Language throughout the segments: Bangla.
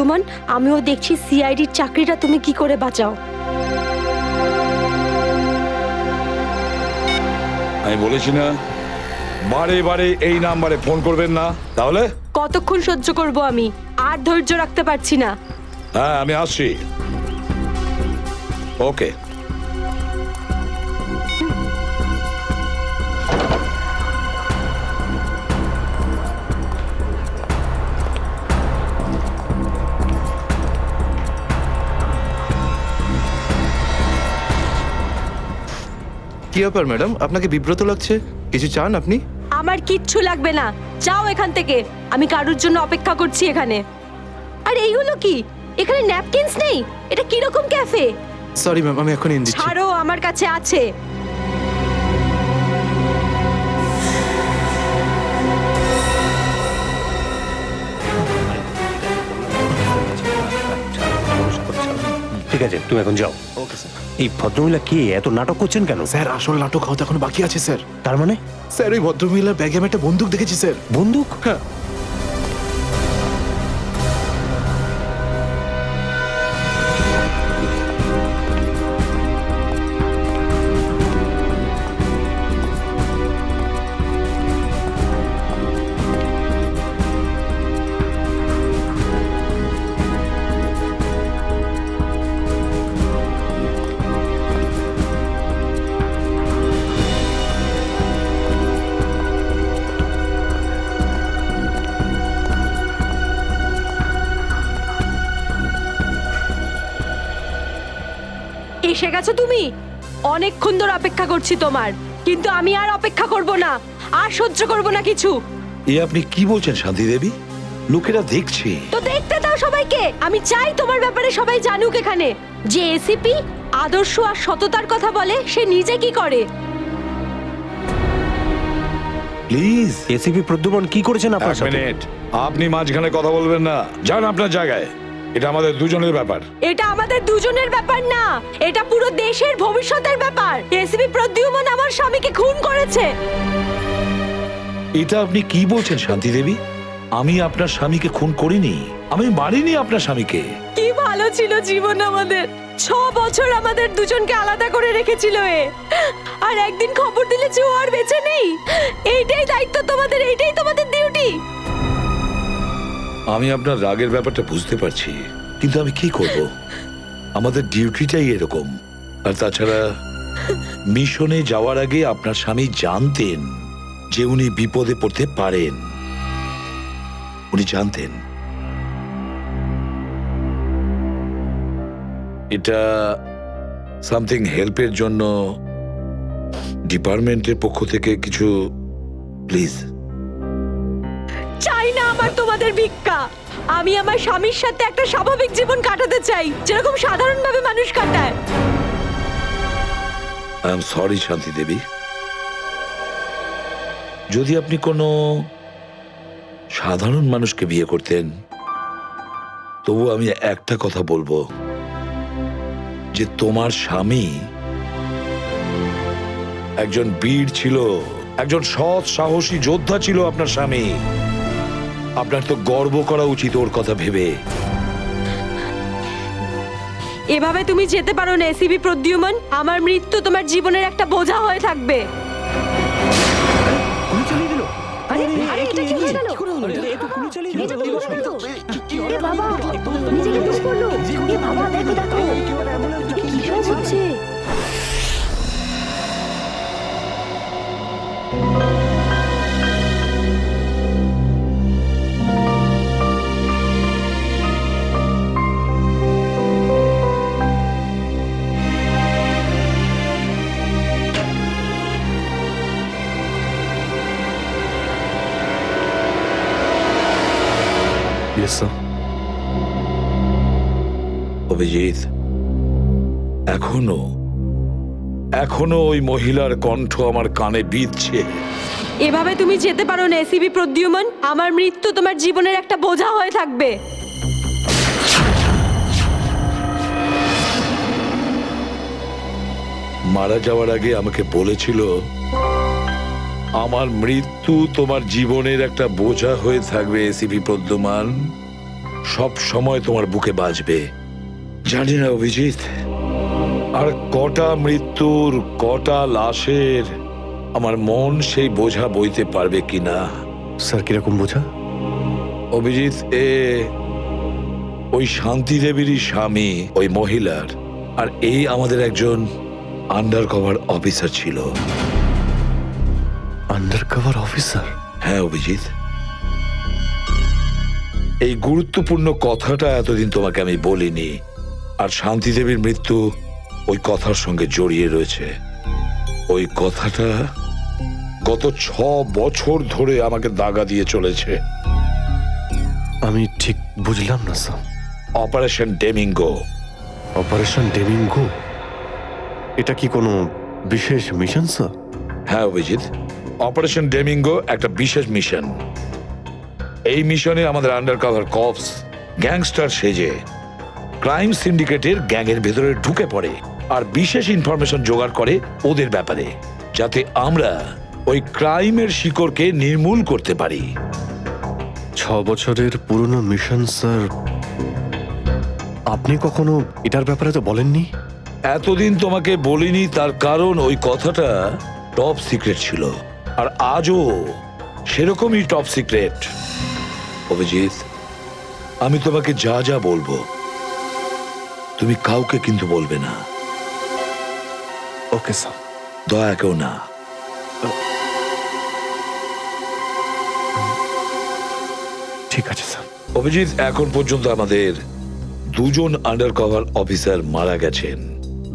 সুমন, আমিও দেখছি সিআইডির চাকরিটা তুমি কি করে বাঁচাও। আমি বলেছি না বারে বারে এই নাম্বারে ফোন করবেন না, তাহলে? কতক্ষণ সহ্য করব আমি, আর ধৈর্য রাখতে পারছি না। হ্যাঁ, আমি আসছি। ওকে। কি ব্যাপার ম্যাডাম, আপনাকে বিব্রত লাগছে? কিছু চান আপনি? আমার কিচ্ছু লাগবে না, যাও এখান থেকে। আমি কারুর জন্য অপেক্ষা করছি এখানে। আর এইগুলো কি? এখানে ন্যাপকিনস নেই? এটা কিরকম ক্যাফে? সরি ম্যাম, আমি এখন এনে দিচ্ছি। ছাড়ো, আমার কাছে আছে। ঠিক আছে, তুমি এখন যাও। Okay sir. এই ভদ্রমহিলা কে এত নাটক করছেন কেন? স্যার, আসল নাটক হয়তো এখন বাকি আছে স্যার। তার মানে? স্যার, ওই ভদ্রমহিলার ব্যাগে আমি একটা বন্দুক দেখেছি স্যার। বন্দুক? হ্যাঁ। এসে গেছো তুমি? অনেকক্ষণ ধরে অপেক্ষা করছি তোমার, কিন্তু আমি আর অপেক্ষা করব না, আর সহ্য করব না কিছু। এ আপনি কি বলছেন শান্তি দেবী? লোকেরা দেখছে। তো দেখতে দাও সবাইকে। আমি চাই তোমার ব্যাপারে সবাই জানুক এখানে, যে এসিপি আদর্শ আর সততার কথা বলে, সে নিজে কি করে। প্লিজ। এসিপি প্রদ্যুমন কি করেছেন আপনার এক সাথে? মিনিট, আপনি মাঝখানে কথা বলবেন না। যান আপনার জায়গায়। এটা আমাদের দুজনের ব্যাপার। এটা আমাদের দুজনের ব্যাপার না, এটা পুরো দেশের ভবিষ্যতের ব্যাপার। এসিপি প্রদ্যুমন আমার স্বামীকে খুন করেছে। এটা আপনি কি বলছেন শান্তি দেবী? আমি আপনার স্বামীকে খুন করিনি, আমি মারিনি আপনার স্বামীকে। কি ভালো ছিল জীবন আমাদের। 6 বছর আমাদের দুজনকে আলাদা করে রেখেছিল এ, আর একদিন খবর দিলে যে ও আর বেঁচে নেই। এইটাই দায়িত্ব তোমাদের, এইটাই তোমাদের ডিউটি। আমি আপনার রাগের ব্যাপারটা বুঝতে পারছি, কিন্তু আমি কি করব? আমাদের ডিউটিটাই এরকম। আর তাছাড়া মিশনে যাওয়ার আগে আপনার স্বামী জানতেন যে উনি বিপদে পড়তে পারেন। উনি জানতেন। এটা সামথিং হেল্পের জন্য ডিপার্টমেন্টের পক্ষ থেকে কিছু প্লিজ। চাই না আমার তোমাদের ভিক্ষা। আমি আমার স্বামীর সাথে একটা স্বাভাবিক জীবন কাটাতে চাই, যেরকম সাধারণভাবে মানুষ কাটায়। আই এম সরি শান্তি দেবী। যদি আপনি কোনো সাধারণ মানুষকে বিয়ে করতেন, তবু আমি একটা কথা বলবো, যে তোমার স্বামী একজন বীর ছিল, একজন সৎ সাহসী যোদ্ধা ছিল আপনার স্বামী। আপনার তো গর্ব করা উচিত ওর কথা ভেবে। এভাবে তুমি যেতে পারো না এসিপি প্রদ্যুমন। আমার মৃত্যু তোমার জীবনের একটা বোঝা হয়ে থাকবে। গুলি চালিয়ে দিল। আরে, এটা কি হয়ে গেল? এ তো গুলি চালিয়ে দিল। এ বাবা, নিজেকে দোষ করলো। এ বাবা, দেখো দেখো, কি সব হচ্ছে। Yes sir. অভিজিৎ, এখনো ওই মহিলার কণ্ঠ আমার কানে বিঁধছে। এভাবে তুমি যেতে পারো না এসিপি প্রদ্যুমন। আমার মৃত্যু তোমার জীবনের একটা বোঝা হয়ে থাকবে। মারা যাওয়ার আগে আমাকে বলেছিল, আমার মৃত্যু তোমার জীবনের একটা বোঝা হয়ে থাকবে এসিপি প্রদ্যুমান। সব সময় তোমার বুকে বাজবে। জানি না অভিজিৎ, আর কটা মৃত্যুর, কটা লাশের আমার মন সেই বোঝা বইতে পারবে কিনা। স্যার কিরকম বোঝা? অভিজিৎ, ওই শান্তি দেবীরই স্বামী ওই মহিলার, আর এই আমাদের একজন আন্ডার কভার অফিসার ছিল। Under cover officer? হ্যাঁ অভিজিৎ, এই গুরুত্বপূর্ণ কথাটা এতদিন তোমাকে আমি বলিনি, আর শান্তি দেবীর মৃত্যু ওই কথার সঙ্গে জড়িয়ে রয়েছে। ওই কথাটা গত 6 বছর ধরে আমাকে দাগা দিয়ে চলেছে। আমি ঠিক বুঝলাম না স্যার। অপারেশন ডেমিঙ্গো। অপারেশন ডেমিঙ্গো? এটা কি কোনো বিশেষ মিশন স্যার? হ্যাঁ অভিজিৎ, অপারেশন ডেমিঙ্গো একটা বিশেষ মিশন। এই মিশনে আমাদের আন্ডার কভার কপস গ্যাংস্টার সেজে ক্রাইম সিন্ডিকেটের গ্যাংয়ের ভেতরে ঢুকে পড়ে আর বিশেষ ইনফরমেশন জোগাড় করে ওদের ব্যাপারে, যাতে আমরা ওই ক্রাইমের শিকড়কে নির্মূল করতে পারি। 6 বছরের পুরনো মিশন স্যার। আপনি কখনো এটার ব্যাপারে তো বলেননি। এতদিন তোমাকে বলিনি তার কারণ ওই কথাটা টপ সিক্রেট ছিল, আর আজও সেরকমই টপ সিক্রেট। অভিজিৎ, আমি তোমাকে যা যা বলবো তুমি কাউকে কিন্তু বলবে না। Okay sir. দয়া কেউ না। ঠিক আছে স্যার। অভিজিৎ, এখন পর্যন্ত আমাদের 2 জন আন্ডার কভার অফিসার মারা গেছেন।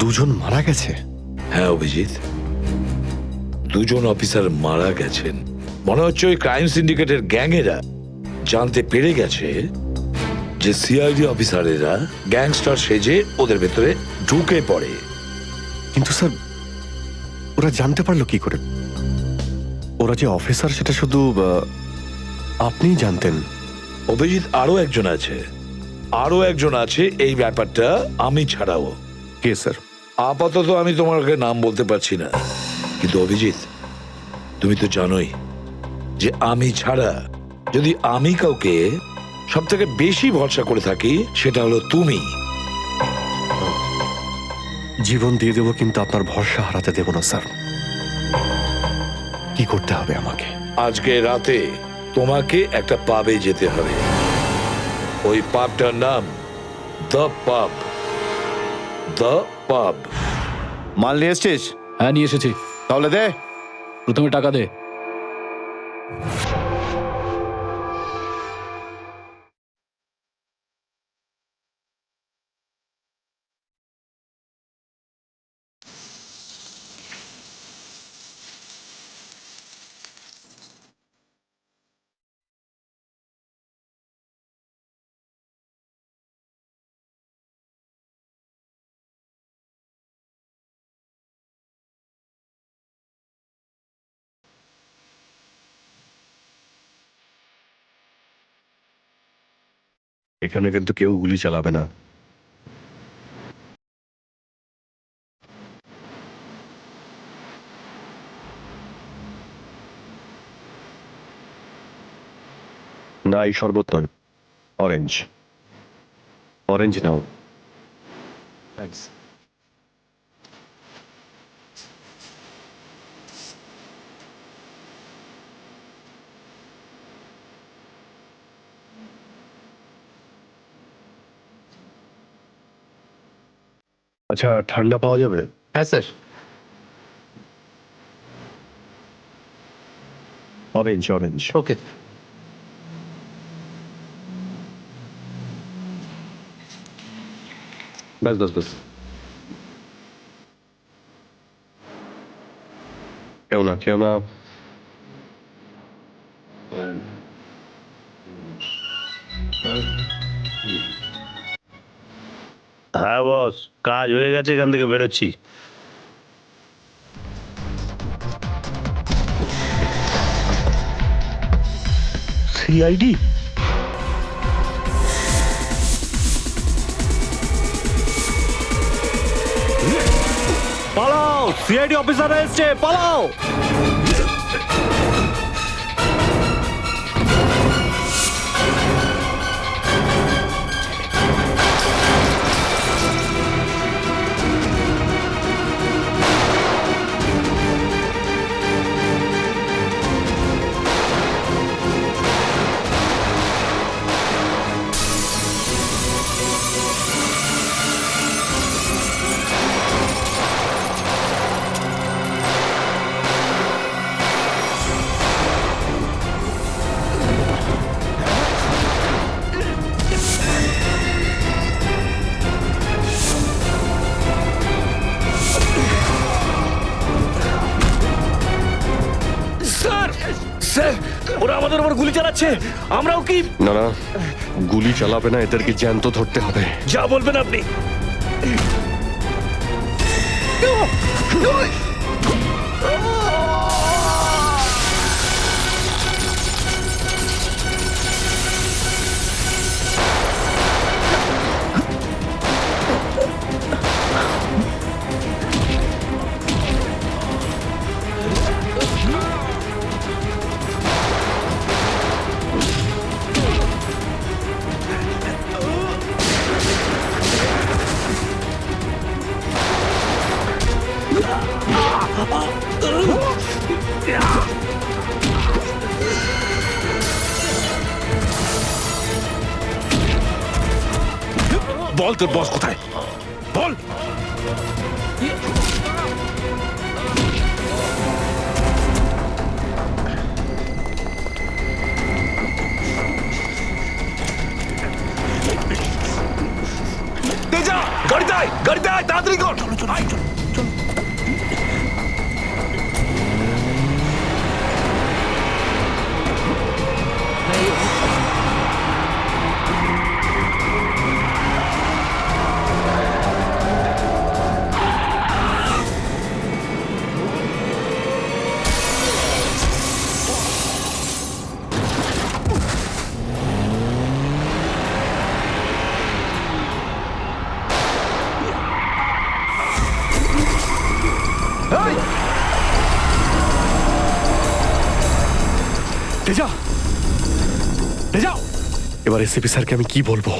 2 জন মারা গেছে? হ্যাঁ অভিজিৎ, 2 জন অফিসার মারা গেছেন। মনে হচ্ছে ওই ক্রাইম সিন্ডিকেটের গ্যাংয়েরা জানতে পেরে গেছে যে সিআইডি অফিসারেরা গ্যাংস্টার সেজে ওদের ভেতরে ঢুকে পড়ে। কিন্তু স্যার ওরা জানতে পারলো কি করে? ওরা যে অফিসার সেটা শুধু আপনিই জানতেন। অভিজিৎ, আরো একজন আছে এই ব্যাপারটা আমি ছাড়াও। কে স্যার? আপাতত আমি তোমাকে নাম বলতে পারছি না, কিন্তু অভিজিৎ তুমি তো জানোই যে আমি ছাড়া যদি আমি কাউকে সব থেকে বেশি ভরসা করে থাকি সেটা হলো তুমি। জীবন দিয়ে দেবো, কিন্তু আপনার ভরসা হারাতে দেব না স্যার। কি করতে হবে আমাকে? আজকে রাতে তোমাকে একটা পাবে যেতে হবে। ওই পাবটার নাম দ্য পাব। দ্য পাব। মাল নিয়ে এসছিস? হ্যাঁ নিয়ে এসেছি। তাহলে দে। প্রথমে টাকা দে। এখানে কিন্তু কেউ গুলি চালাবে না। না, এই শরবত নয়, অরেঞ্জ। অরেঞ্জ নাও। থ্যাঙ্কস। আচ্ছা, ঠান্ডা পাওয়া যাবে? হ্যাঁ স্যার। Orange, orange. ওকে। ব্যাস ব্যাস ব্যাস। কেউ না, কেউ না। হ্যাঁ বস, কাজ হয়ে গেছে, এখান থেকে বেরোচ্ছি। সিআইডি? পালাও, সিআইডি অফিসার এসছে, পালাও। আমাদের উপর গুলি চালাচ্ছে, আমরাও কি? না না, গুলি চালাবে না, এদেরকে জ্যান্ত ধরতে হবে। যা বলবেন আপনি। বল তোর বস কোথায়, বল। তেজা, গাড়িতে আয়, গাড়িতে আয়, তাড়াতাড়ি কর। তেজা, তেজা, এবার এসিপি স্যারকে আমি কি বলবো?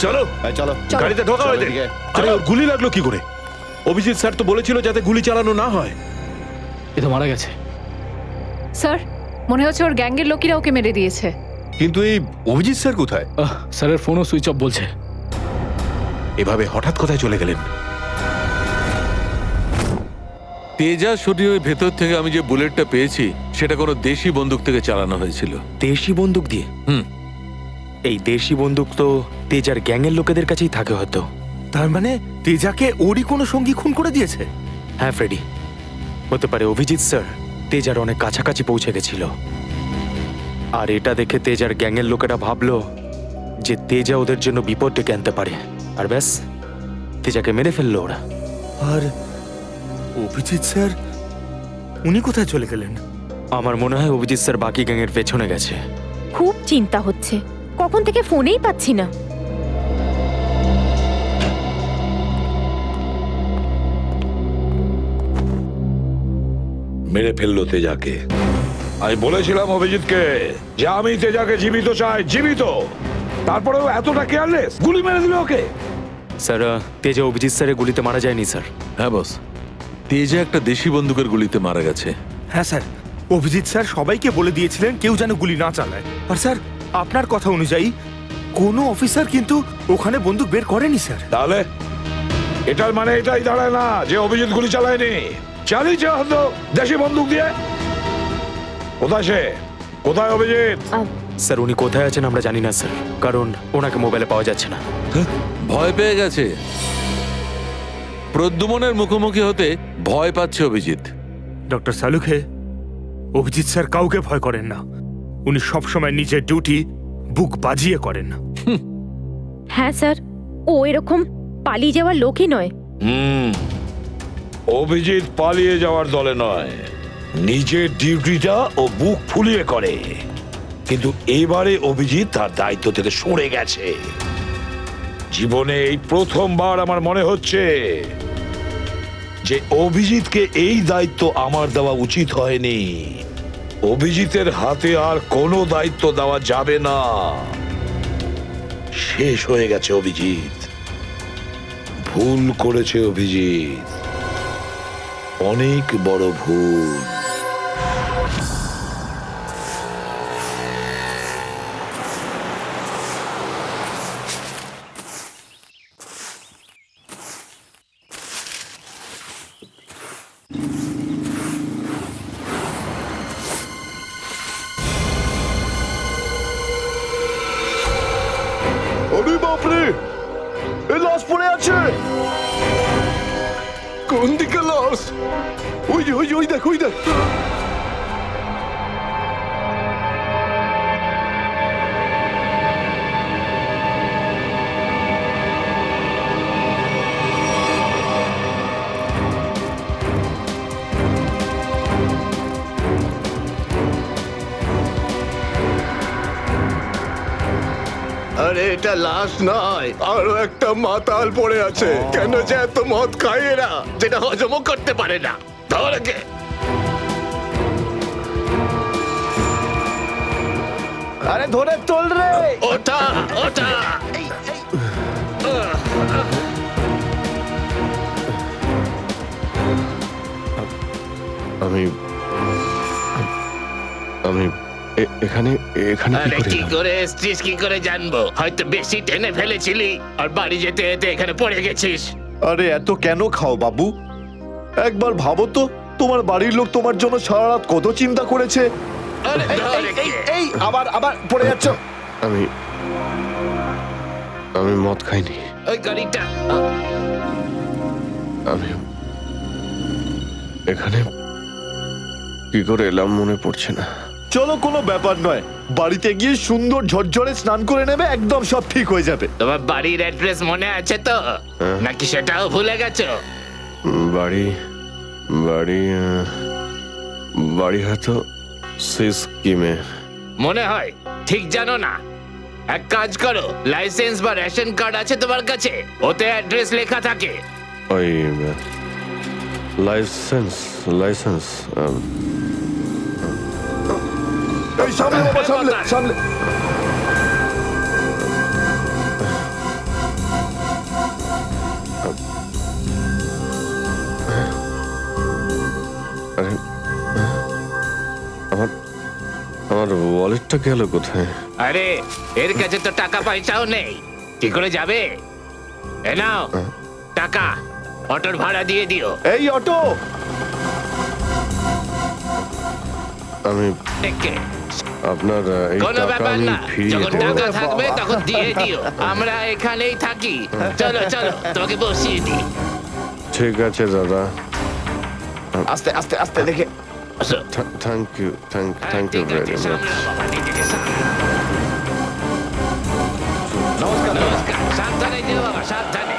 চলো, এই চলো গাড়িতে ঢোকা চলো হয়েছে। এদিকে। আরে ওর গুলি লাগলো কি করে? অভিজিৎ স্যার তো বলেছিল যাতে গুলি চালানো না হয়। এ তো মারা গেছে। স্যার মনে হচ্ছে ওর গ্যাংয়ের লোকেরা ওকে মেরে দিয়েছে। কিন্তু এই অভিজিৎ স্যার কোথায়? স্যারের ফোনও সুইচ অফ বলছে। এভাবে হঠাৎ কোথায় চলে গেলেন? তেজা শরীরের ভেতর থেকে আমি যে বুলেটটা পেয়েছি সেটা কোনো দেশি বন্দুক থেকে চালানো হয়েছিল। দেশি বন্দুক দিয়ে? হুম। এই দেশি বন্দুক তো তেজার গ্যাংয়ের লোকেদের কাছেই থাকে হয়তো। তার মানে তেজাকে ওরই কোনো সঙ্গী খুন করে দিয়েছে? হ্যাঁ ফ্রেডি, হতে পারে অভিজিৎ স্যার তেজার অনেক কাছাকাছি পৌঁছে গেছিল, আর এটা দেখে তেজার গ্যাংয়ের লোকেরা ভাবলো যে তেজা ওদের জন্য বিপদ ডেকে আনতে পারে, আর ব্যাস তেজাকে মেরে ফেললো ওরা। আর অভিজিৎ স্যার উনি কোথায় চলে গেলেন? আমার মনে হয় অভিজিৎ স্যার বাকি গ্যাংয়ের পেছনে গেছে। খুব চিন্তা হচ্ছে, কখন থেকে ফোনেই পাচ্ছি না। মেরে ফেললো তেজাকে। আমি বলেছিলাম অভিজিৎকে যে আমি তেজাকে জীবিত চাই, জীবিত। তারপরেও এতটা কেয়ারলেস, গুলি মেরে দিল ওকে। স্যার, তেজা অভিজিৎ স্যারের গুলিতে মারা যায়নি স্যার। হ্যাঁ বস, তেজা একটা দেশি বন্দুকের গুলিতে মারা গেছে। হ্যাঁ স্যার, অভিজিৎ স্যার সবাইকে বলে দিয়েছিলেন কেউ যেন গুলি না চালায়। আর স্যার আপনার কথা অনুযায়ী কোনো অফিসার কিন্তু ওখানে বন্দুক বের করেনি স্যার। তাহলে এটার মানে এটাই দাঁড়ায় না যে অভিজিৎ গুলি চালায়নি, চালিয়েছে হয়তো দেশি বন্দুক দিয়ে। কোথায় সে? কোথায় অভিজিৎ? স্যার উনি কোথায় আছেন আমরা জানি না স্যার, কারণ ওনাকে মোবাইলে পাওয়া যাচ্ছে না। ভয় পেয়ে গেছে। প্রদ্যুমনের মুখোমুখি হতে ভয় পাচ্ছে অভিজিৎ। ডক্টর সালুখে, অভিজিৎ স্যার কাউকে ভয় করেন না। উনি সবসময় নিজের ডিউটি বুক বাজিয়ে করেন। হ্যাঁ স্যার, ও এরকম পালিয়ে যাওয়ার লোকই নয়। অভিজিৎ পালিয়ে যাওয়ার দলে নয়, নিজের ডিউটিটা ও বুক ফুলিয়ে করে। কিন্তু এবারে অভিজিৎ তার দায়িত্ব থেকে সরে গেছে। জীবনে এই প্রথমবার আমার মনে হচ্ছে যে অভিজিৎকে এই দায়িত্ব আমার দেওয়া উচিত হয়নি। অভিজিতের হাতে আর কোনো দায়িত্ব দেওয়া যাবে না। শেষ হয়ে গেছে অভিজিৎ। ভুল করেছে অভিজিৎ, অনেক বড় ভুল। বাপরে, এই লাশ পড়ে আছে। কোন দিকে লাশ? ওই যে, ওই দেখ, ওই দেখ। আরে এটা লাশ নয়, আরো একটা মাতাল পড়ে আছে। কেন যে এত মদ খায় এরা, যেটা হজমও করতে পারে না। ধর একে। আরে ধরে তোল রে। ওটা ওটা। আমি আমি এখানে এখানে আরে কি কি করে? করে এসছিস কি করে জানবো? হয়তো বেশি টেনে ফেলেছিলি আর বাড়ি যেতে যেতে এখানে পড়ে গেছিস। আরে এত কেন খাও বাবু? একবার ভাবো তো, তোমার বাড়ির লোক তোমার জন্য সারা রাত কত চিন্তা করেছে। আরে ধর একে। এই আবার আবার পড়ে যাচ্ছ। আমি আমি মদ খাইনি। ওই গাড়িটা আমি এখানে কি করে এলাম মনে পড়ছে না। চলো, কোনো ব্যাপার নয়, বাড়িতে গিয়ে সুন্দর ঝরঝরে স্নান করে নেবে, একদম সব ঠিক হয়ে যাবে। তোমার বাড়ির অ্যাড্রেস মনে আছে তো, নাকি সেটাও ভুলে গেছো? বাড়ি বাড়ি বাড়ি হয়তো সিস্কিমে। মনে হয় ঠিক জানো না। এক কাজ করো, লাইসেন্স বা রেশন কার্ড আছে তোমার কাছে? ওতে অ্যাড্রেস লেখা থাকে। ওই লাইসেন্স লাইসেন্স এই সামনে বাবা, সামনে সামনে। আরে আমার আমার ওয়ালেটটা গেল কোথায়? আরে এর কাছে তো টাকা পয়সাও নেই, কি করে যাবে? এ নাও টাকা, অটোর ভাড়া দিয়ে দিও। এই অটো। আমি দেখে আপনার এই কোনো টাকা ব্যাপার আমি না, ফিরিয়ে যখন দেবো। টাকা থাকবে তখন দিয়ে দিও। আমরা এখানেই থাকি। চলো চলো, তোমাকে বসিয়ে দিই। ঠিক আছে দাদা, আস্তে আস্তে আস্তে দেখে। আসো। থ্যাংক ইউ থ্যাংক ইউ ঠিক ভেরি আছে, মাচ। সামলাও বাবা, নিজেকে সামলাও। নমস্কার, সাবধানে যেও বাবা, সাবধানে।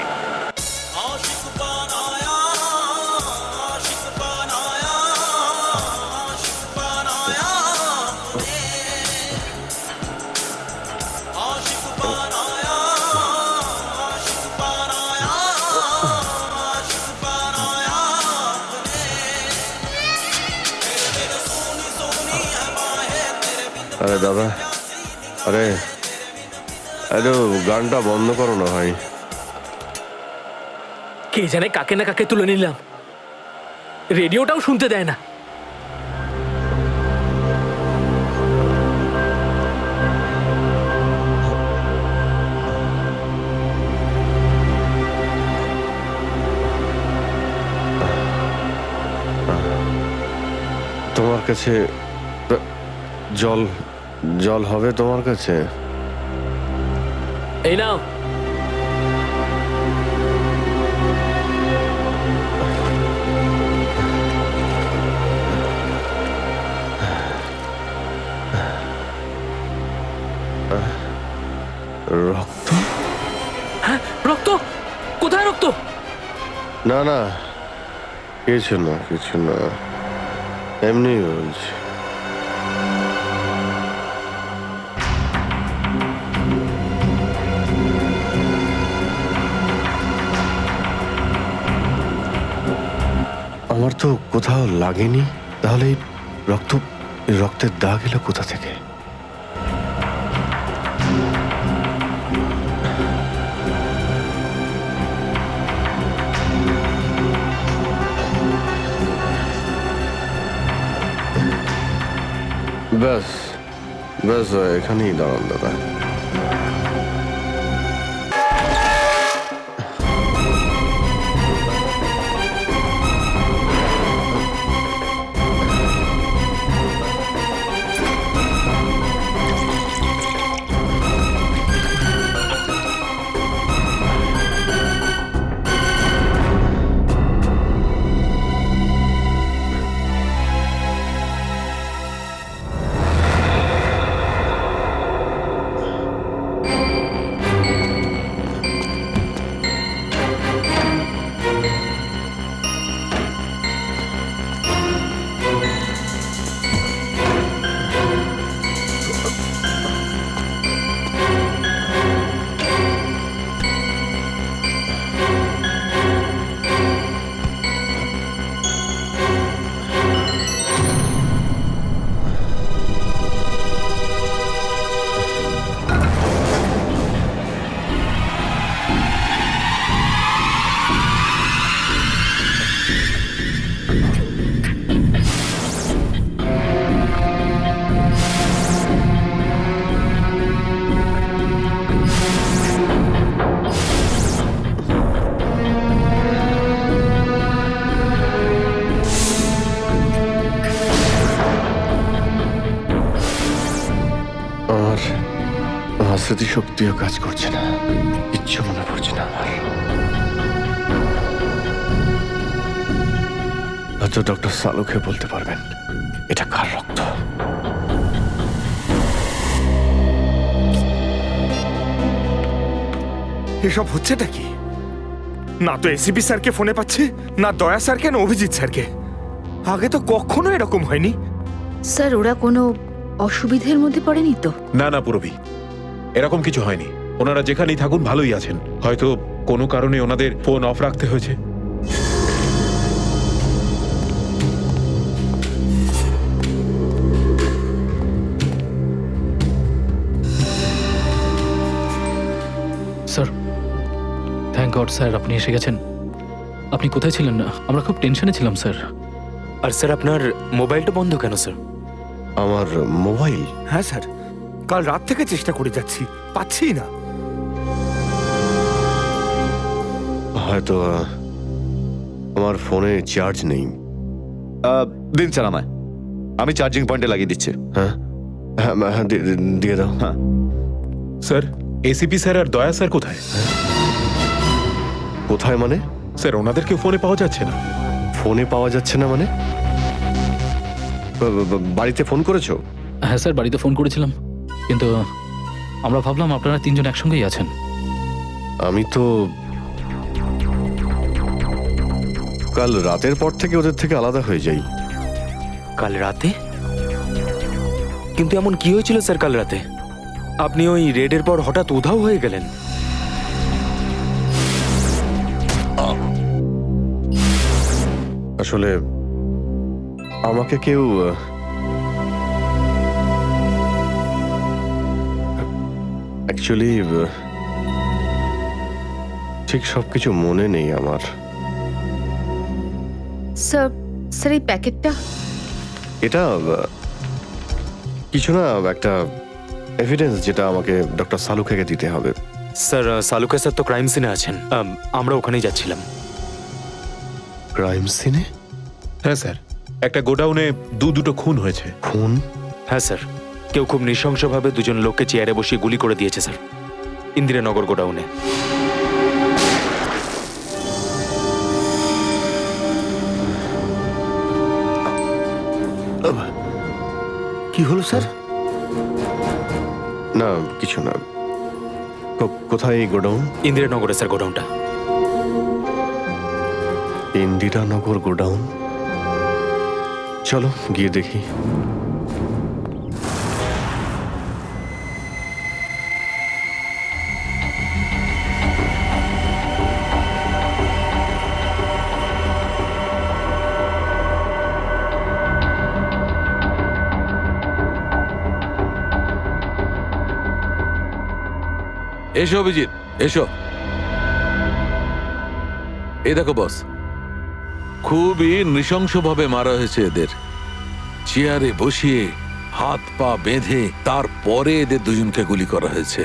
আরে দাদা, আরে আরে গানটা বন্ধ করো না ভাই। কে জানে কাকে না কাকে তুলে নিলাম, রেডিওটাও শুনতে দেয় না। তোমার কাছে জল জল হবে তোমার কাছে? এই নাও। রক্ত? হ্যাঁ, রক্ত? কোথায় রক্ত? না না, কিছু না কিছু না, এমনি বলছি। আমার তো কোথাও লাগেনি, তাহলে এই রক্তের দাগ এলো কোথা থেকে? ব্যাস ব্যাস, এখানেই দাঁড়ান দাদা। আমার স্মৃতিশক্তিও কাজ করছে না, কিচ্ছু মনে পড়ছে না আমার। হয়তো ডক্টর সালুকে বলতে পারবেন এটা কার রক্ত। এসব হচ্ছেটা কি? না তো এসিপি স্যারকে ফোনে পাচ্ছি, না দয়া স্যারকে, না অভিজিৎ স্যারকে। আগে তো কখনো এরকম হয়নি। স্যার ওরা কোনো অসুবিধের মধ্যে পড়েনি তো? না না পুরবি, এরকম কিছু হয়নি। ওনারা যেখানেই থাকুন ভালোই আছেন। হয়তো কোনো কারণে ওনাদের ফোন অফ রাখতে হয়েছে। স্যার, থ্যাংক গড স্যার আপনি এসে গেছেন। আপনি কোথায় ছিলেন? না আমরা খুব টেনশনে ছিলাম স্যার। আর স্যার আপনার মোবাইলটা বন্ধ কেন স্যার? আমার মোবাইল? হ্যাঁ স্যার, কাল রাত থেকে চেষ্টা করে যাচ্ছি, পাচ্ছি না। হয়তো আমার ফোনে চার্জ নেই। দিন স্যার আমায়, আমি চার্জিং পয়েন্টে লাগিয়ে দিচ্ছি। হ্যাঁ হ্যাঁ হ্যাঁ, দিয়ে দাও। হ্যাঁ স্যার, এসিপি স্যার আর দয়া স্যার কোথায়? কোথায় মানে? স্যার ওনাদেরকে ফোনে পাওয়া যাচ্ছে না। ফোনে পাওয়া যাচ্ছে না মানে? বাড়িতে ফোন করেছো? হ্যাঁ স্যার, বাড়িতে ফোন করেছিলাম, কিন্তু আমরা ভাবলাম আপনারা তিনজন একসঙ্গেই আছেন। আমি তো কাল রাতের পর থেকে ওদের থেকে আলাদা হয়ে যাই। কাল রাতে? কিন্তু এমন কি হয়েছিল স্যার কাল রাতে? আপনি ওই রেডের পর হঠাৎ উধাও হয়ে গেলেন। আসলে আমাকে কেউ অ্যাকচুয়ালি ঠিক সবকিছু মনে নেই আমার। স্যার, স্যার এই প্যাকেটটা? এটা কিছু না, একটা এভিডেন্স যেটা আমাকে ডক্টর সালুখাকে দিতে হবে। স্যার সালুকা স্যার তো ক্রাইম সিনে আছেন, আমরা ওখানেই যাচ্ছিলাম। ক্রাইম সিনে? হ্যাঁ স্যার, একটা গোডাউনে দুটো খুন হয়েছে। খুন? হ্যাঁ স্যার, কেউ খুব নৃশংসভাবে দুজন লোককে চেয়ারে বসিয়ে গুলি করে দিয়েছে স্যার, ইন্দিরানগর গোডাউনে। কি হলো স্যার? না কিছু না। কোথায় এই গোডাউন? ইন্দিরানগরে স্যার গোডাউনটা। ইন্দিরানগর গোডাউন? চলো গিয়ে দেখি। এসো অভিজিৎ, এসো। এই দেখো বস, খুবই নৃশংসভাবে মারা হয়েছে এদের। চেয়ারে বসিয়ে হাত পা বেঁধে তারপরে এদের দুজনকে গুলি করা হয়েছে।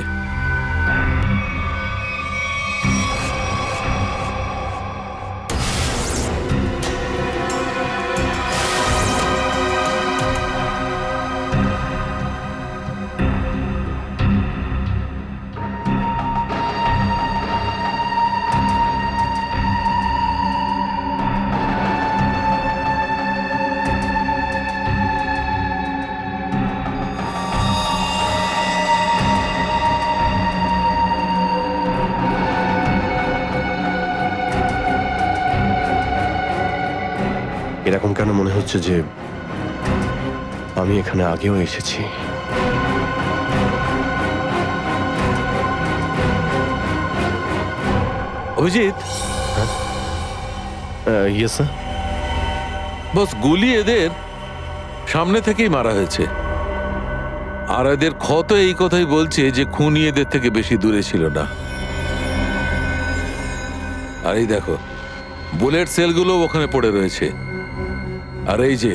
এরকম কেন মনে হচ্ছে যে আমি এখানে আগেও এসেছি? Abhijit, yes sir. বস, গুলি এদের সামনে থেকেই মারা হয়েছে, আর এদের ক্ষত এই কথাই বলছে যে খুনি এদের থেকে বেশি দূরে ছিল না। আর এই দেখো, বুলেট সেলগুলো ওখানে পড়ে রয়েছে, আর এই যে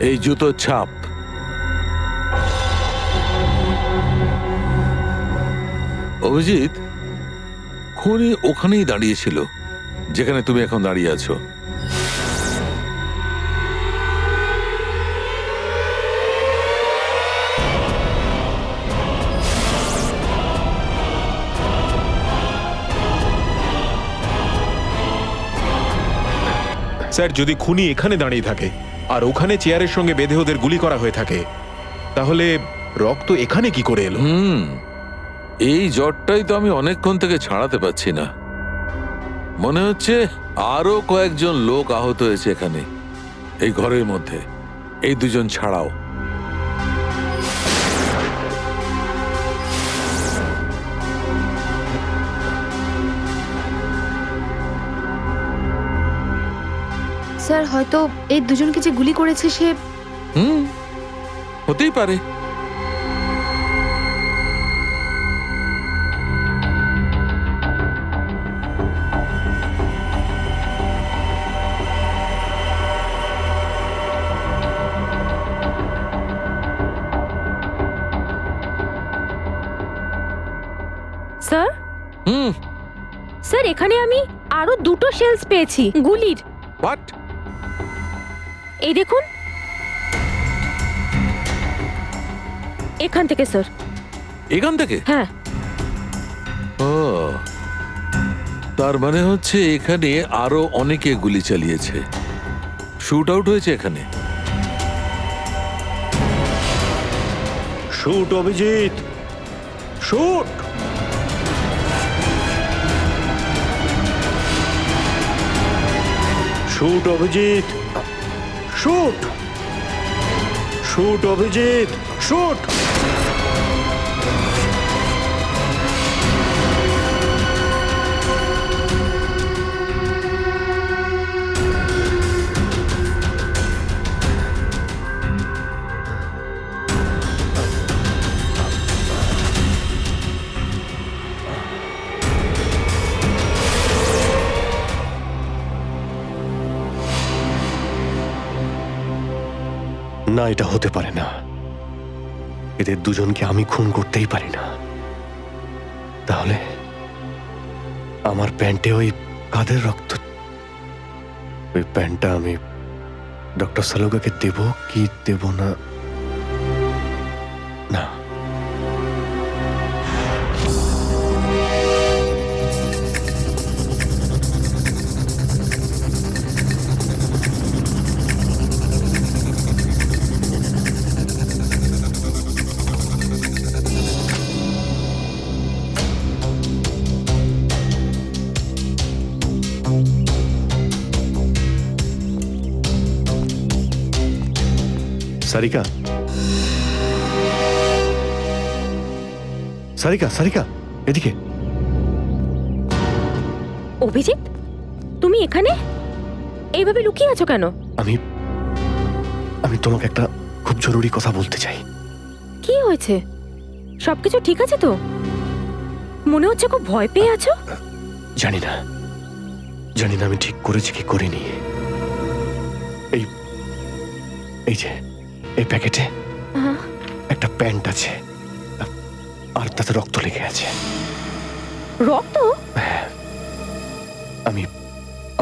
এই জুতোর ছাপ। অভিজিৎ, খুনি ওখানেই দাঁড়িয়েছিল যেখানে তুমি এখন দাঁড়িয়ে আছো। স্যার যদি খুনি এখানে দাঁড়িয়ে থাকে আর ওখানে চেয়ারের সঙ্গে বেঁধে ওদের গুলি করা হয়ে থাকে, তাহলে রক্ত এখানে কি করে এলো? এই জ্বরটাই তো আমি অনেকক্ষণ থেকে ছাড়াতে পারছি না। মনে হচ্ছে আরো কয়েকজন লোক আহত হয়েছে এখানে, এই ঘরের মধ্যে, এই দুজন ছাড়াও। স্যার হয়তো এই দুজনকে যে গুলি করেছে সে হতেই পারে। স্যার স্যার এখানে আমি আরো দুটো শেলস পেয়েছি গুলির। হোয়াট? এই দেখুন, এখান থেকে স্যার। এখান থেকে? হ্যাঁ। ও, তার মানে হচ্ছে এখানে আরো অনেকে গুলি চালিয়েছে, শুট আউট হয়েছে এখানে। Shoot Abhijit, shoot. Shoot Abhijit, shoot. Shoot Abhijit, shoot. না, এটা হতে পারে না। এদের দুজনকে আমি খুন করতেই পারি না। তাহলে আমার প্যান্টে ওই কাদের রক্ত? ওই প্যান্টটা আমি ডক্টর সালুকাকে দেব কি দেব না? না, সারিকা, সারিকা, সারিকা, এদিকে। অভিজিৎ, তুমি এখানে এইভাবে লুকিয়ে আছো কেন? আমি তোমাকে একটা খুব জরুরি কথা বলতে চাই। কি হয়েছে? সবকিছু ঠিক আছে তো? মনে হচ্ছে খুব ভয় পেয়ে আছো। জানি না আমি ঠিক করেছি কি করিনি। এই যে এই প্যাকেটে একটা প্যান্ট আছে আর তাতে রক্ত লেগে আছে। রক্ত?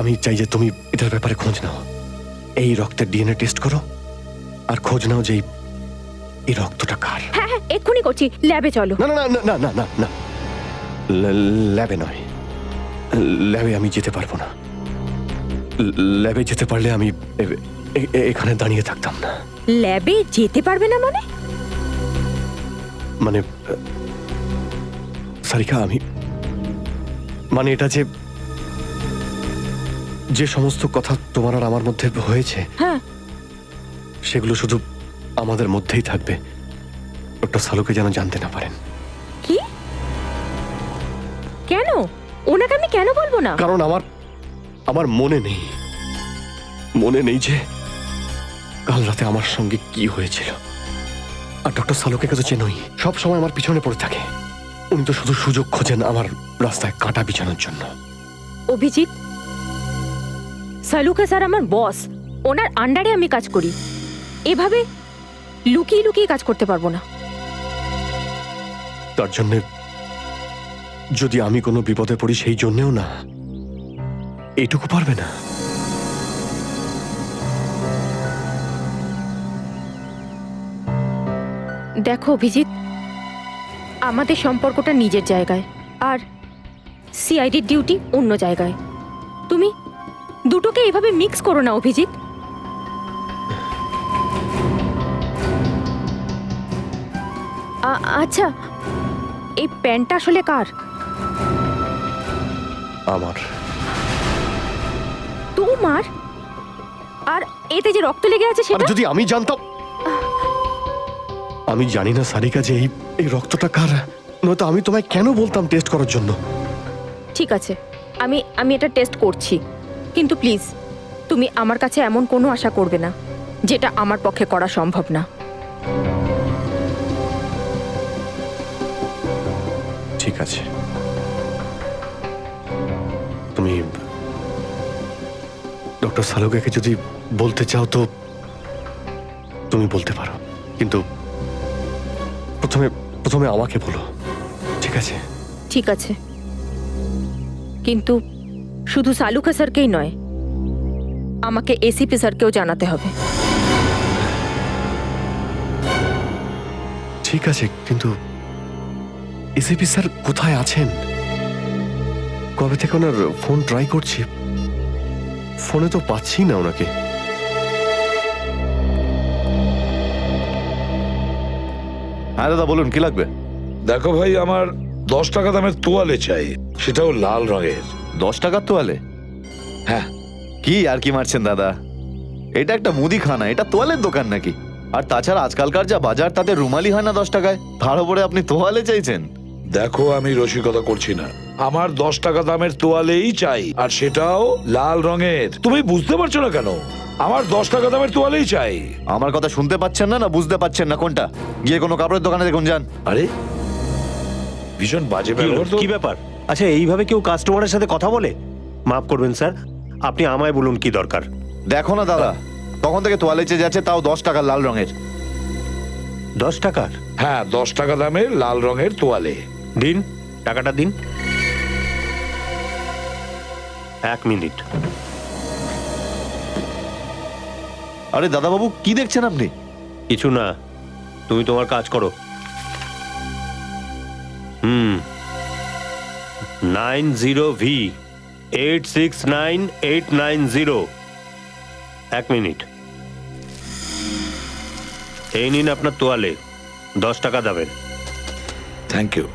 আমি চাই যে তুমি এটার ব্যাপারে খোঁজ নাও। এই রক্তের ডিএনএ টেস্ট করো আর খোঁজ নাও যে এই রক্তটা কার। হ্যাঁ হ্যাঁ, এক্ষুনি করছি। ল্যাবে চলো। না না না না না না না, ল্যাবে নয়। ল্যাবে আমি যেতে পারবো না। ল্যাবে যেতে পারলে আমি এখানে দাঁড়িয়ে থাকতাম না। ল্যাবে যেতে পারবে না মানে? মানে সারিকা, মানে এটা যে সমস্ত কথা তোমার আর আমার মধ্যে হয়েছে, হ্যাঁ, সেগুলো শুধু আমাদের মধ্যেই থাকবে। ডক্টর সালুকে যেন জানতে না পারেন। কি? কেন? ওনাকে আমি কেন বলবো না? কারণ আমার মনে নেই যে কাল রাতে আমার সঙ্গে কি হয়েছিল। আর ডক্টর সালুকে তো চেনই, সব সময় আমার পিছনে পড়ে থাকে। উনি তো শুধু সুযোগ খোঁজেন আমার রাস্তায় কাঁটা বিছানোর জন্য। অভিজিৎ, সালুকা স্যার আমার বস, ওনার আন্ডারে আমি কাজ করি। এভাবে লুকিয়ে লুকিয়ে কাজ করতে পারবো না। তার জন্য যদি আমি কোনো বিপদে পড়ি, সেই জন্যেও না, এইটুকু পারবে না? দেখো অভিজিৎ, আমাদের সম্পর্কটা নিজের জায়গায় আর সিআইডির ডিউটি অন্য জায়গায়। দুটোকে এভাবে মিক্স করো না অভিজিৎ। আচ্ছা, এই প্যান্টটা আসলে কার? আমার। তোমার? আর এতে যে রক্ত লেগে আছে আর সেটা? যদি আমি জানতাম। আমি জানি না সারিকা যে এই রক্তটা কার, নয়তো আমি তোমায় কেন বলতাম টেস্ট করার জন্য। ঠিক আছে, আমি এটা টেস্ট করছি, কিন্তু প্লিজ তুমি আমার কাছে এমন কোনো আশা করবে না যেটা আমার পক্ষে করা সম্ভব না। ঠিক আছে, তুমি ডক্টর সালুকাকে যদি বলতে চাও তো তুমি বলতে পারো, কিন্তু প্রথমে আমাকে বলো, ঠিক আছে? ঠিক আছে, কিন্তু শুধু সালুকা স্যারকেই নয়, আমাকে এসিপি স্যারকেও জানাতে হবে। ঠিক আছে, কিন্তু এসিপি স্যার কোথায় আছেন? কবে থেকে ওনার ফোন ট্রাই করছি, ফোনে তো পাচ্ছি না ওনাকে। হ্যাঁ দাদা বলুন, কি লাগবে? দেখো ভাই, আমার 10 টাকা দামের তোয়ালে চাই, সেটাও লাল রঙের। 10 টাকার তোয়ালে? হ্যাঁ। কি আর কি মারছেন দাদা, এটা একটা মুদিখানা, এটা তোয়ালের দোকান নাকি? আর তাছাড়া আজকালকার যা বাজার তাতে রুমালি হয় না 10 টাকায়, তার উপরে আপনি তোয়ালে চাইছেন? দেখো, আমি রসিকতা করছি না, আমার 10 টাকা দামের তোয়ালেই চাই, আর সেটাও লাল রঙের। তুমি বুঝতে পারছো না কেন? আমার 10 টাকা দামের তোয়ালেই চাই। আমার কথা শুনতে পাচ্ছেন না, না বুঝতে পাচ্ছেন না? কোনটা? গিয়ে কোনো কাপড়ের দোকানে দেখুন যান। আরে ভীষণ বাজে ব্যবহার তো। কি ব্যাপার? আচ্ছা, এইভাবে কেউ কাস্টমারের সাথে কথা বলে? মাফ করবেন স্যার, আপনি আমায় বলুন কি দরকার। দেখো না দাদা, তখন থেকে তোয়ালে চেয়ে যাচ্ছে, তাও 10 টাকা লাল রঙের। 10 টাকার? হ্যাঁ, 10 টাকা দামের লাল রঙের তোয়ালে। দিন, টাকাটা দিন। 1 মিনিট। আরে দাদা বাবু, কি দেখছেন আপনি? কিছু না, তুমি তোমার কাজ করো। 90V 869890। 1 মিনিট। এই নিন আপনার তোয়ালে, 10 টাকা দেবেন। Thank you.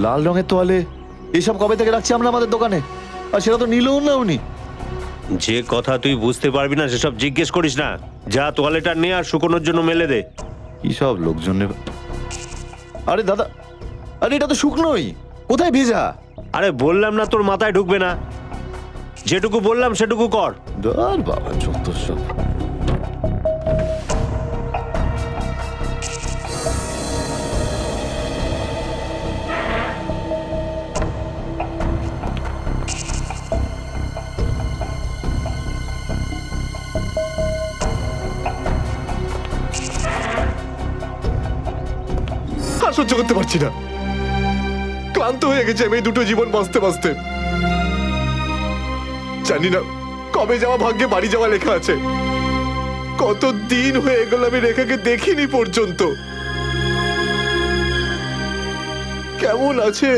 লাল রঙের তোয়ালে এসব কবে থেকে রাখছি আমরা আমাদের দোকানে, আর সেটা তো নিলেও না উনি। যে কথা তুই বুঝতে পারবি না সেসব জিজ্ঞেস করিস না। যা তোয়ালেটা নে আর শুকোনোর জন্য মেলে দে। কি সব লোকজন নেবে। আরে দাদা, আরে এটা তো শুকনোই, কোথায় ভেজা? আরে বললাম না তোর মাথায় ঢুকবে না, যেটুকু বললাম সেটুকু কর। ধর বাবা, যত সব। আর সহ্য করতে পারছি না, ক্লান্ত হয়ে গেছে আমি এই দুটো জীবন বাঁচতে বাঁচতে। জানি না কবে যাওয়া ভাগ্যে বাড়ি যাওয়া লেখা আছে। কত দিন হয়ে গেল আমি রেখাকে দেখিনি পর্যন্ত। কেমন আছে?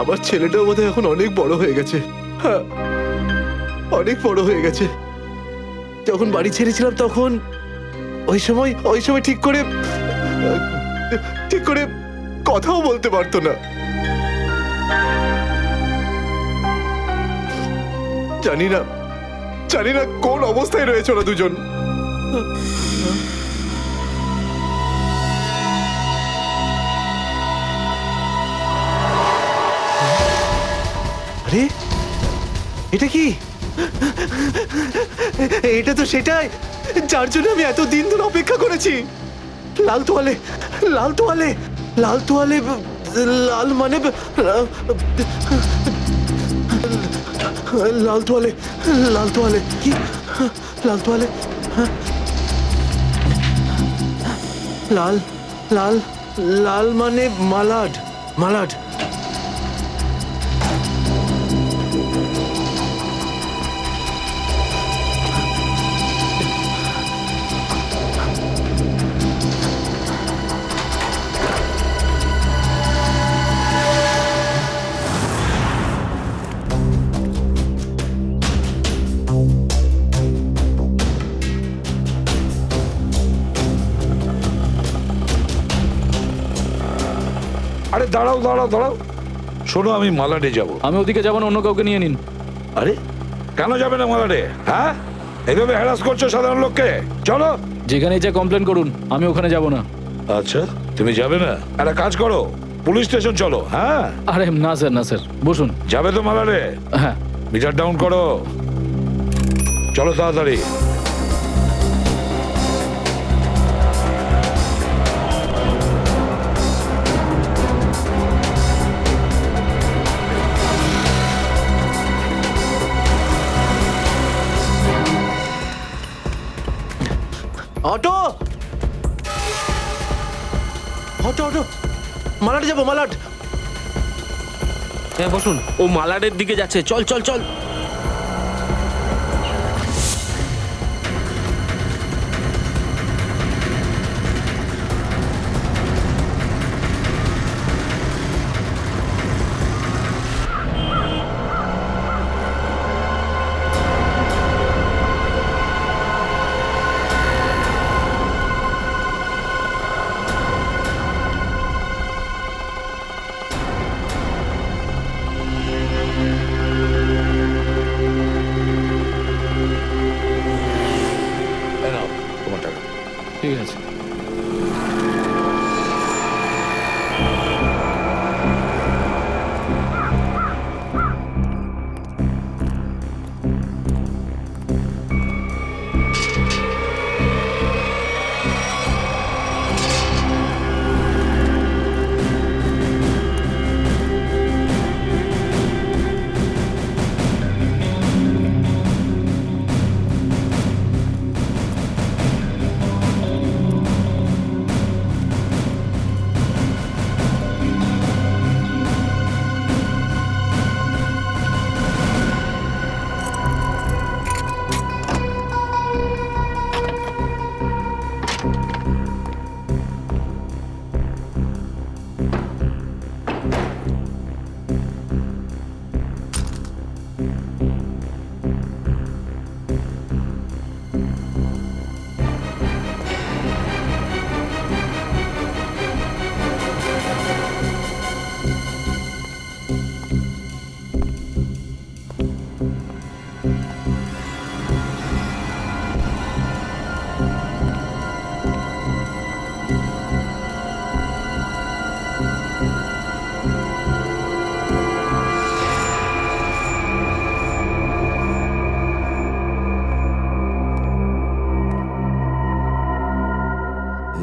আমার ছেলেটাও বোধহয় এখন অনেক বড় হয়ে গেছে। হ্যাঁ, অনেক বড় হয়ে গেছে। যখন বাড়ি ছেড়েছিলাম তখন ওই সময় ঠিক করে কথাও বলতে পারতো না। জানি না কোন অবস্থায় রয়েছে ওরা দুজন। আরে এটা কি? এটা তো সেটাই যার জন্য আমি এত দিন ধরে অপেক্ষা করেছি। লাল তোয়ালে, লাল তোয়ালে, লাল তোয়ালে, লাল মানে লাল তোয়ালে, লাল তোয়ালে কি? লাল তোয়ালে, লাল লাল লাল মানে মালাড, মালাড। আরে দাঁড়াও দাঁড়াও দাঁড়াও, শোনো আমি মালাডে যাব। আমি ওদিকে যাবো না, অন্য কাউকে নিয়ে নিন। আরে কেন যাবে না মালাডে? হ্যাঁ, এইভাবে হ্যারাস করছো সাধারণ লোককে। চলো। যেখানে যা কমপ্লেন করুন, আমি ওখানে যাব না। আচ্ছা তুমি যাবে না? একটা কাজ করো, পুলিশ স্টেশন চলো। হ্যাঁ আরে না স্যার, না স্যার, বসুন। যাবে তো মালাডে? হ্যাঁ। মিটার ডাউন করো, চলো তাড়াতাড়ি। অটো অটো অটো, মালাট যাবো, মালাট। হ্যাঁ বসুন, ও মালাডের দিকে যাচ্ছে, চল চল চল। এই নাও তোমার টাকা। ঠিক আছে।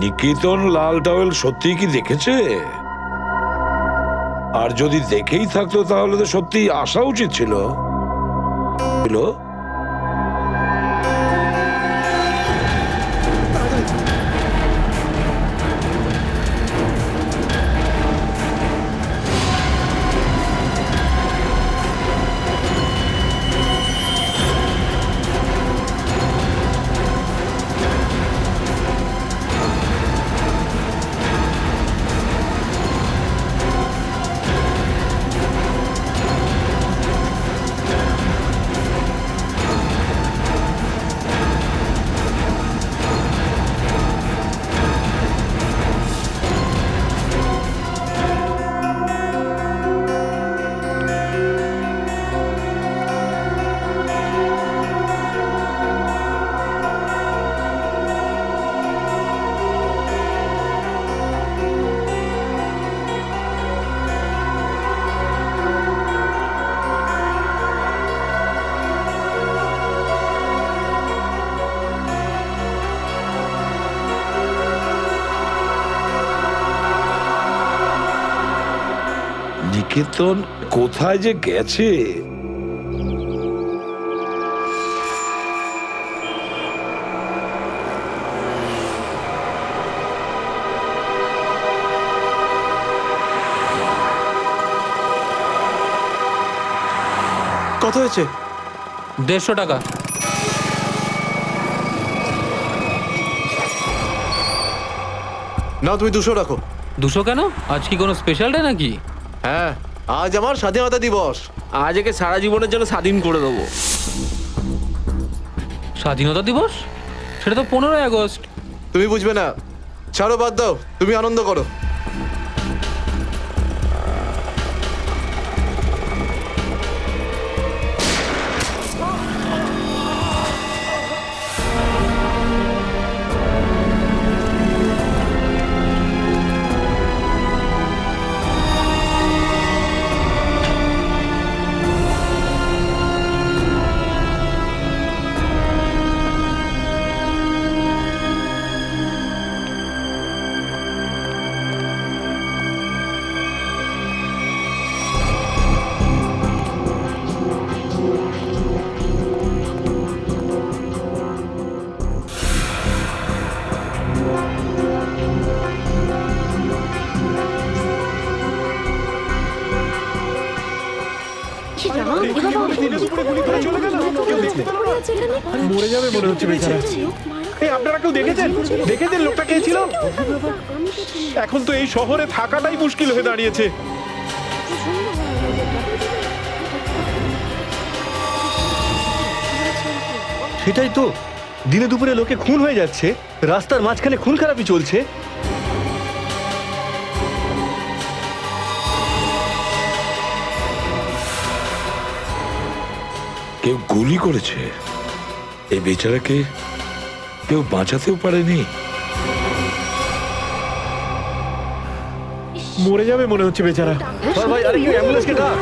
নিকেতন লাল টাওয়েল সত্যিই কি দেখেছে? আর যদি দেখেই থাকতো তাহলে তো সত্যি আসা উচিত ছিল। নিকেতন কোথায় যে গেছে? কত হয়েছে? 150 টাকা। না তুমি 200 রাখো। 200 কেন? আজ কি কোনো স্পেশাল ডে নাকি? হ্যাঁ, আজ আমার স্বাধীনতা দিবস। আজ একে সারা জীবনের জন্য স্বাধীন করে দেবো। স্বাধীনতা দিবস? সেটা তো 15ই আগস্ট। তুমি বুঝবে না, ছাড়ো, বাদ দাও, তুমি আনন্দ করো। মরে যাবে মনে হচ্ছে বেচারা। এই আপনারা কেউ দেখেছেন লোকটা কে ছিল? এখন তো এই শহরে থাকাটাই মুশকিল হয়ে দাঁড়িয়েছে। সেটাই তো, দিনে দুপুরে লোকে খুন হয়ে যাচ্ছে, রাস্তার মাঝখানে খুন খারাপি চলছে। কেউ গুলি করেছে, এই বেচারাকে কেউ বাঁচাতেও পারেনি। মরে যাবে মনে হচ্ছে বেচারা। ভাই, আরে কেউ অ্যাম্বুলেন্সকে ডাক।